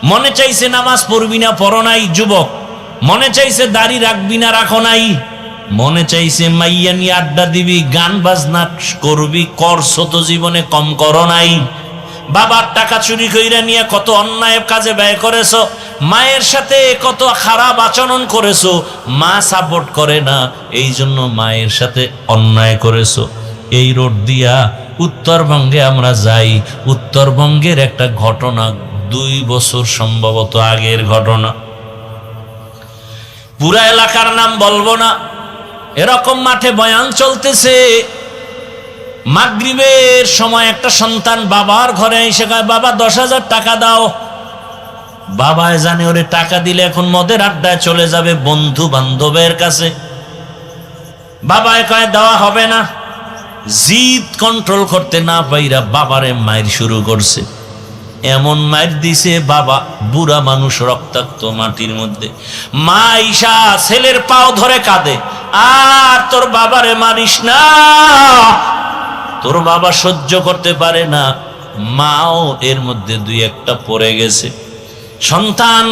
মনে চাইছে নামাজ পড়বি না, পড়ো নাই। যুবক, মনে চাইছে দাড়ি রাখবি না, রাখো নাই। মনে চাইছে মাইয়া নিয়ে আড্ডা দিবি, গান বাজনা করবি, করছো তো, জীবনে কম করো নাই। বাবার টাকা চুরি কইরা নিয়ে কত অন্যায় কাজে ব্যয় করেছো, মায়ের সাথে কত খারাপ আচরণ করেছো, মা সাপোর্ট করে না, এই জন্য মায়ের সাথে অন্যায় করেছো। এই রোড দিয়া উত্তরবঙ্গে আমরা যাই, উত্তরবঙ্গের একটা ঘটনা, 2 বছর সম্ভবত আগের ঘটনা। পুরা এলাকার নাম বলবো না। এরকম মাঠে বয়ান চলতেছে, মাগরিবের সময় একটা সন্তান বাবার ঘরে এসে কয়, বাবা 10,000 টাকা দাও। বাবায় জানে ওরে টাকা দিলে এখন মদের আড্ডায় চলে যাবে বন্ধু বান্ধবের কাছে। বাবায় কয় দেওয়া হবে না। জিদ কন্ট্রোল করতে না পাইরা বাবারে মাইর শুরু করছে। এমন মাইর দিছে, বাবা বুড়া মানুষ, রক্তাক্ত মাটির মধ্যে। মা ঈশা ছেলের পাও ধরে কাঁদে, আর তোর বাবারে মারিস না, তোর বাবা সহ্য করতে পারে না। মাও এর মধ্যে 2-1টা পড়ে গেছে। সন্তান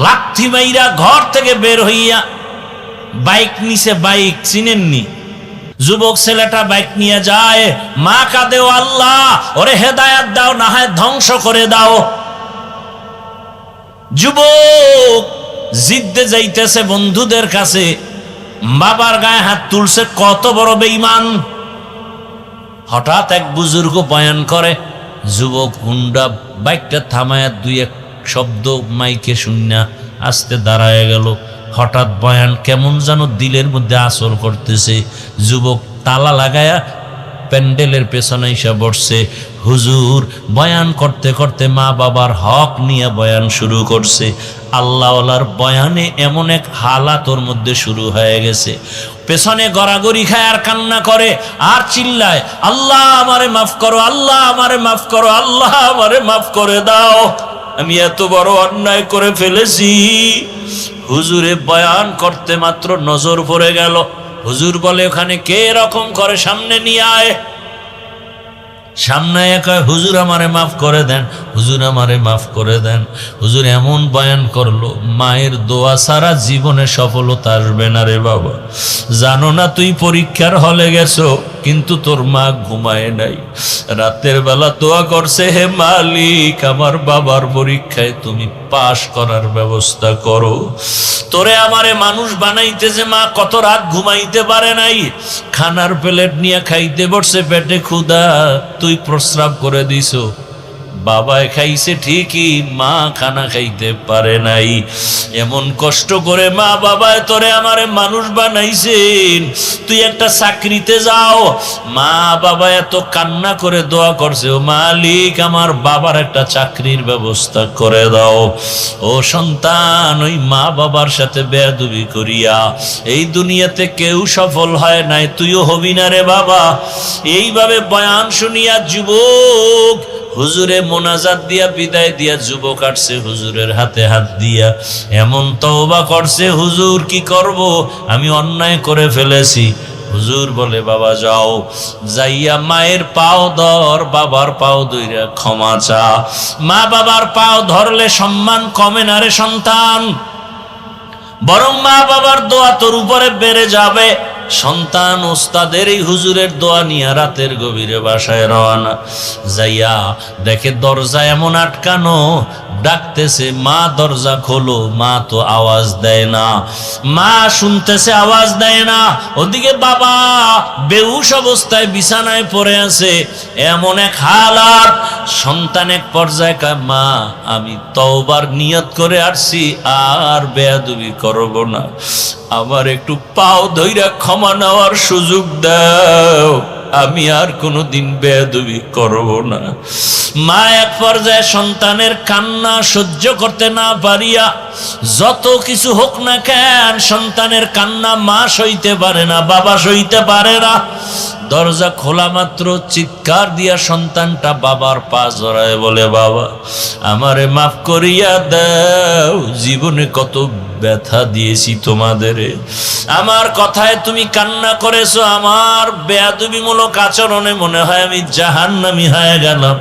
লাথি মাইরা ঘর থেকে বের হইয়া বাইক নিছে, বাইক চিনেননি, যুবক ছেলেটা বাইক নিয়ে যায়। মা কাঁদে, আল্লাহ ওরে হেদায়াত দাও, না হয় ধ্বংস করে দাও। যুবক জিদ্দে যাইতেছে বন্ধুদের কাছে, বাবার গায়ে হাত তুলছে, কত বড় বেঈমান। হঠাৎ এক বুজুর্গ বয়ান করে, যুবক হুন্ডা বাইকটা থামায়া 2-1 শব্দ মাইকে শুনিয়া আস্তে দাঁড়ায় গেল। হঠাৎ বয়ান কেমন যেন দিলের মধ্যে আসর করতেছে। যুবক তালা লাগায়া প্যান্ডেলের পেছনে এসে বসছে। হুজুর বয়ান করতে করতে মা বাবার হক নিয়ে বয়ান শুরু করছে। আল্লাহওয়ালার বয়ানে এমন এক হালাত ওর মধ্যে শুরু হয়ে গেছে, পেছনে গড়াগড়ি খায় আর কান্না করে আর চিল্লায়, আল্লাহ আমারে মাফ করো, আল্লাহ আমারে মাফ করো, আল্লাহ আমারে মাফ করে দাও, আমি এত বড় অন্যায় করে ফেলেছি। হুজুরে বয়ান করতে মাত্র নজর পড়ে গেল। হুজুর বলে, ওখানে কে এরকম করে, সামনে নিয়ে আয়। সামনে কয়, হুজুর আমারে মাফ করে দেন, হুজুর আমারে মাফ করে দেন। হুজুর এমন বয়ান করলো, মায়ের দোয়া ছাড়া জীবনে সফলতা আসবে না রে বাবা। জানো না তুই পরীক্ষার হলে গেছো, কিন্তু তোর মা ঘুমায় নাই, রাতের বেলা দোয়া করছে, হে মালিক আমার বাবার পরীক্ষায় তুমি পাশ করার ব্যবস্থা করো। তোরে আমারে মানুষ বানাইতেছে, মা কত রাত ঘুমাইতে পারে নাই, খানার প্লেট নিয়ে খাইতে বসছে, পেটে ক্ষুধা, তুই প্রস্রাব করে দিছো। বাবায় খাইছে ঠিকই, মা খানা খাইতে পারে নাই। এমন কষ্ট করে মা বাবায় তোরে আমারে মানুষ বানাইছেন, তুই একটা চাকরিতে যাও। মা বাবা এত কান্না করে দোয়া করছে, ও মালিক আমার বাবার একটা চাকরির ব্যবস্থা করে দাও। ও সন্তান, ওই মা বাবার সাথে বেয়াদবি করিয়া এই দুনিয়াতে কেউ সফল হয় নাই, তুইও হবি না রে বাবা। এইভাবে বয়ান শুনিয়া যুবক হুজুরে মোনাজাত দিয়া বিদায় দিয়া যুবক আসছে হুজুরের হাতে হাত দিয়া, এমন তওবা করছে, হুজুর কি করব, আমি অন্যায় করে ফেলেছি। হুজুর বলে, বাবা যাও, যাইয়া মায়ের পাও ধর, বাবার পাও ধইরা ক্ষমা চা। মা বাবার পাও ধরলে সম্মান কমে না রে সন্তান, বরং মা বাবার দোয়া তোর উপরে বেড়ে যাবে। সন্তান ওস্তাদের এই হুজুরের দোয়া নিয়ে রাতের গভীরে বাসায় রওনা। যাইয়া দেখে দরজা এমন আটকানো, ডাকতেছে মা দরজা খোলো, মা তো আওয়াজ দেয় না। মা শুনতেছে আওয়াজ দেয় না, ওদিকে বাবা বেহুশ অবস্থায় বিছানায় পড়ে আছে। এমন এক হালাত, সন্তান এক পর্যায়ে কয় মা আমি তওবার নিয়ত করে আসছি, আর বেয়াদবি করব না, আমার একটু পাও ধইরা ক্ষমা নেওয়ার সুযোগ দাও, আমি আর কোনোদিন বেয়াদবি করব না। মা এক পর্যায়ে সন্তানের কান্না সহ্য করতে না পারিয়া, যত কিছু হোক না কেন সন্তানের কান্না মা সইতে পারে না, বাবা সইতে পারে না। দরজা খোলা মাত্র চিৎকার দিয়া সন্তানটা বাবার পা জড়ায় বলে বাবা আমারে মাফ করিয়া দাও, জীবনে কত ব্যথা দিয়েছি তোমাদেরে, আমার কথায় তুমি কান্না করেছো, আমার বেয়াদবিমূলক আচরণে মনে হয় আমি জাহান্নামী হয়ে গেলাম।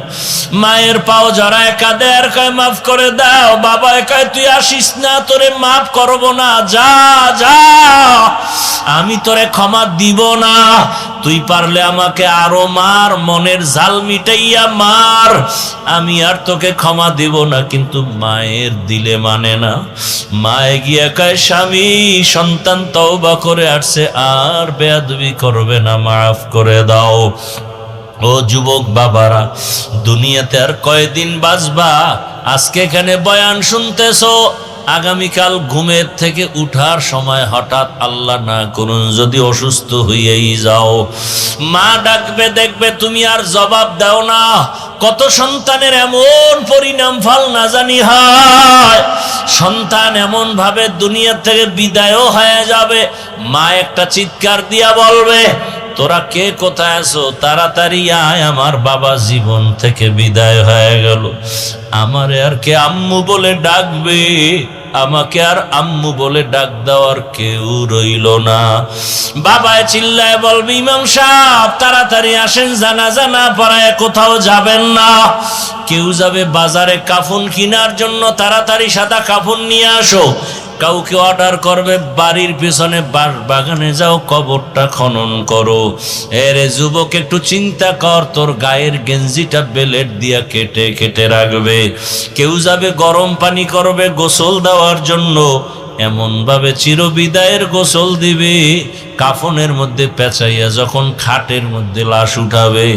মায়ের পাও জড়ায় কাঁদে আর কয় মাফ করে দাও। বাবা কয় তুই আসিস না, তোরে মাফ করব না, যা যা, আমি তোরে ক্ষমা দিব না, তুই পারলে আমাকে আরো মার, মনের জাল মিটাইয়া মার, আমি আর তোকে ক্ষমা দিব না। কিন্তু মায়ের দিলে মানে না। মায়ে গিয়া কয় স্বামী সন্তান তওবা করে আসছে, আর বেয়াদবি করবে না, মাফ করে দাও। ও যুবক বাবারা, দুনিয়াতে আর কয়দিন বাঁচবা? আজকে এখানে বয়ান শুনতেছো, আগামীকাল ঘুমের থেকে উঠার সময় হঠাৎ আল্লাহ না করুন যদি অসুস্থ হইয়াই যাও, মা ডাকবে, দেখবে তুমি আর জবাব দাও না। কত সন্তানের এমন পরিণাম ফল না জানি হয়, সন্তান এমন ভাবে দুনিয়া থেকে বিদায়ও হয়ে যাবে, মা একটা চিৎকার দিয়া বলবে তোরা কে কোথায় আছো, তাড়াতাড়ি আয়, আমার বাবা জীবন থেকে বিদায় হয়ে গেল। আমারে আর কে আম্মু বলে ডাকবে? আমাকে আর আম্মু বলে ডাক দেওয়ার কেউ রইল না। বাবায় চিল্লায় বলবে ইমাম সাহেব তাড়াতাড়ি আসেন, জানাজা না পড়ায় কোথাও যাবেন না। কেউ যাবে বাজারে কাফন কেনার জন্য, তাড়াতাড়ি সাদা কাফন নিয়ে আসো। কাউকে অর্ডার করবে বাড়ির পেছনে বাগানে যাও, কবরটা খনন করো। এরে যুবক একটু চিন্তা কর, তোর গায়ের গেঞ্জিটা বেলেট দিয়া কেটে কেটে রাখবে। কেউ যাবে গরম পানি করবে গোসল দেওয়ার জন্য, এমন ভাবে চিরবিদায়ের গোসল দিবে, কাফনের মধ্যে পেঁচাইয়া যখন খাটের মধ্যে লাশ উঠাবে,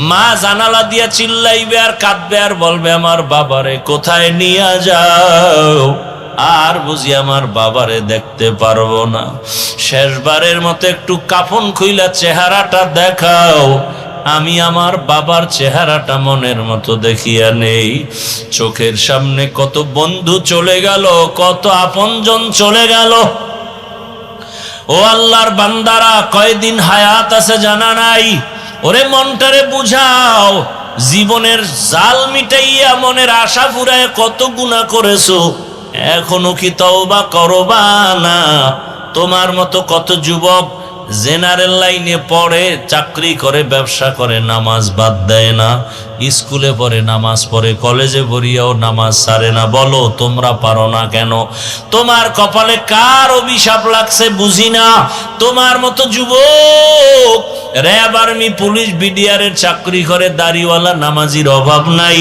মা জানালা দিয়া চিল্লাইবে আর কাঁদবে আর বলবে আমার বাবারে কোথায় নিয়ে যাও, আর বুঝি আমার বাবারে দেখতে পারবো না, শেষবারের মতো একটু কাফন খুইলা চেহারাটা দেখাও, আমি আমার বাবার চেহারাটা মনের মতো দেখিয়া নেই। চোখের সামনে কত বন্ধু চলে গেল, কত আপনজন চলে গেল। ও আল্লাহর বান্দারা, কয়দিন হায়াত আছে জানা নাই। ওরে মনটারে বুঝাও, জীবনের জাল মিটাইয়া মনের আশা ফুরায় কত গুনাহ করেছো, এখনো কি তওবা করবা না? তোমার মতো কত যুবক জেনারেল লাইনে পড়ে, চাকরি করে, ব্যবসা করে, নামাজ বাদ দেয় না, স্কুলে পড়ে নামাজ পড়ে, কলেজে পড়িয়াও নামাজ ছাড়ে না। বলো তোমরা পারো না কেন? তোমার কপালে কার অভিশাপ লাগছে বুঝি না। তোমার মতো যুবক র্যাব, আর্মি, পুলিশ, বিডিআরের চাকরি করে, দাড়িওয়ালা, নামাজির অভাব নাই।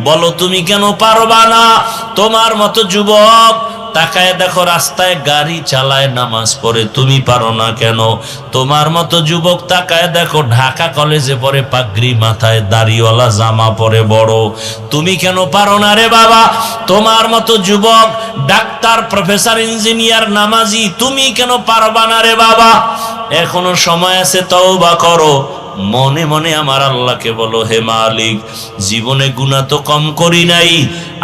বলো তুমি কেন পারবা না? তোমার মতো যুবক তাকায় দেখো রাস্তায় গাড়ি চালায়, নামাজ পড়ে, তুমি পারো না কেন? তোমার মতো যুবক তাকায় দেখো ঢাকা কলেজে পড়ে, পাগড়ি মাথায়, দাড়িওয়ালা জামা পরে বড়, তুমি কেন পারো না রে বাবা? তোমার মতো যুবক ডাক্তার, প্রফেসর, ইঞ্জিনিয়ার, নামাজি, তুমি কেন পারবা না রে বাবা? এখনো সময় আছে, তওবা করো। মনে মনে আমার আল্লাহকে বলো, হে মালিক, জীবনে গুনাহ তো কম করি নাই,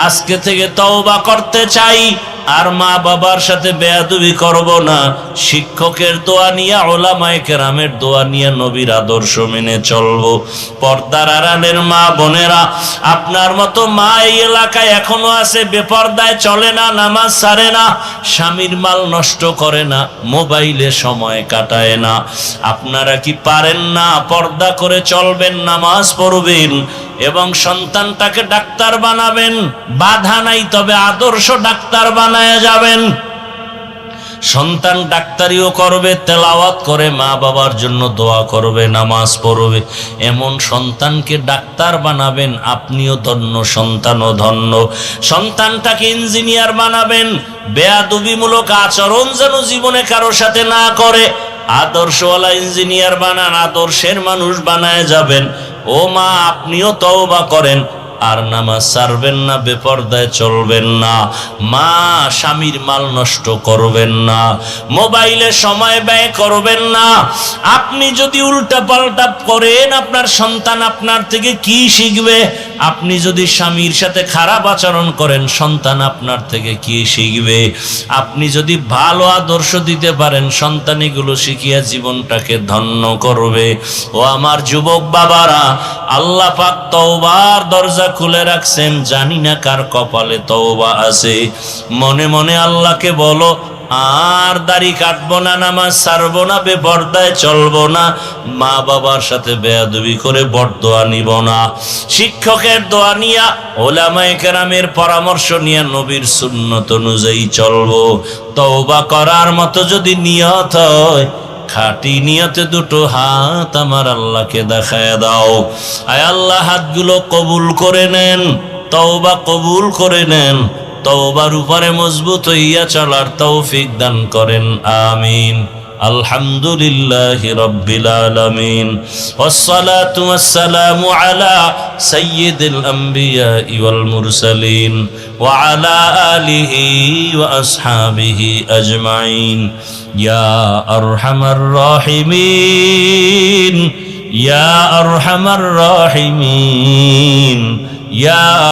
আজকে থেকে তওবা করতে চাই, আর মা বাবার সাথে বেয়াদবি করব না। শিক্ষকের দোয়া নিয়ে, উলামায়ে কেরামের দোয়া নিয়ে, নবীর আদর্শ মেনে চলবো। পর্দার আড়ালের মা বোনেরা, আপনার মতো মা এই এলাকায় এখনো আছে, বেপর্দায় চলে না, নামাজ ছাড়ে না, স্বামীর মাল নষ্ট করে না, মোবাইলে সময় কাটায় না। আপনারা কি পারেন না? পর্দা করে চলবেন, নামাজ পড়বেন এবং সন্তানটাকে ডাক্তার বানাবেন। বাধা নাই, তবে আদর্শ ডাক্তার বানায় যাবেন। সন্তান ডাক্তারিও করবে, তেলাওয়াত করে মা বাবার জন্য দোয়া করবে, নামাজ পড়বে। এমন সন্তানকে ডাক্তার বানাবেন, আপনিও ধন্য, সন্তানও ধন্য। সন্তানটাকে ইঞ্জিনিয়ার বানাবেন, বেয়াদবিমূলক আচরণ যেন জীবনে কারো সাথে না করে। আদর্শওয়ালা ইঞ্জিনিয়ার বানান, আদর্শের মানুষ বানায় যাবেন। ও মা, আপনিও তওবা করেন, আর নামাজ ছাড়বেন না, বেপরদায় চলবেন না। মা, স্বামীর মাল নষ্ট করবেন না, মোবাইলে সময় ব্যয় করবেন না। আপনি যদি উল্টা পাল্টা করেন, আপনার সন্তান আপনার থেকে কি শিখবে? আপনি যদি স্বামীর সাথে খারাপ আচরণ করেন, সন্তান আপনার থেকে কি শিখবে? আপনি যদি ভালো আদর্শ দিতে পারেন, সন্তান এগুলো শিখিয়া জীবনটাকে ধন্য করবে। ও আমার যুবক বাবারা, আল্লাহ পাক তওবার দরজা খুলে রাখছেন, জানি না কার কপালে তওবা আছে। মনে মনে আল্লাহকে বলো, আর দাড়ি কাটবো না, নামাজ ছাড়বো না, বেপরদায় চলবো না, মা বাবার সাথে বেয়াদবি করে বরদোয়া নিব না, শিক্ষকের দোয়া নিয়া, ওলামায়ে কেরামের পরামর্শ নিয়ে নবীর সুন্নত অনুযায়ী চলবো। তওবা করার মতো যদি নিয়ত হয়, খাঁটি নিয়তে দুটো হাত আমার আল্লাহকে দেখায় দাও। আয় আল্লাহ, হাতগুলো কবুল করে নেন, তওবা কবুল করে নেন, তওবার উপরে মজবুত হইয়া চলার তৌফিক দান করেন, আমিন। আলহামদুলিল্লাহি রাব্বিল আলামিন, ওয়াসসালাতু ওয়াসসালামু আলা সাইয়্যিদিল আমবিয়া ওয়াল মুরসালিন ওয়া আলা আলিহি ওয়া আসহাবিহি আজমাইন। ইয়া আরহামার রাহিমিন, ইয়া আরহামার রাহিমিন, ইয়া